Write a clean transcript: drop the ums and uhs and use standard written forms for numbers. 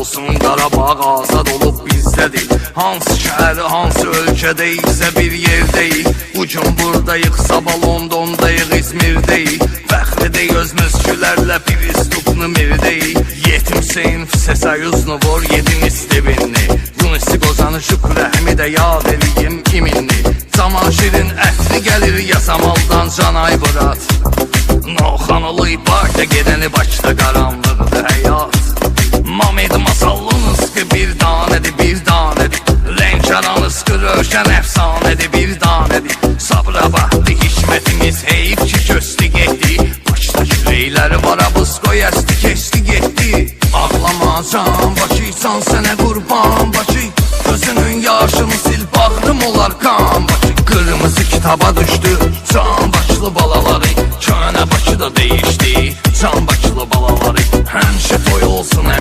olsun, Qarabağ azad olub bizdədir. Hansı şəhər, hansı ölkədə isə bir yerdəyik. Bugün buradayıq, sabah Londondayıq, İzmirdəyik. Fəxridik öz müskülərlə Pristupnu mirdəyik. Yetim Seyin Sesayuznu vor yedin istivinni. Yunisi qozanı şükür Əhmidə yad eləyim iminni. Zaman şirin ətri gəlir yasamaldan canay burat. Noxanılı parkda gedəni Bakıda qaranlıqdır həyat. Mamed masallınız ki bir danədir, bir danədir. Lənkəranız ki rövşən əfsanədir, bir danədir. Sabra baxdı hikmətimiz heyif ki köstü getdi. Bakıdakı reyləri var abız qoy əsti keçdi getdi. Ağlama can Bakıysan sənə qurban Bakı. Gözünün yaşını sil baxdım olar kan Bakı. Qırmızı kitaba düşdü can Bakılı balaları. Könə Bakıda deyil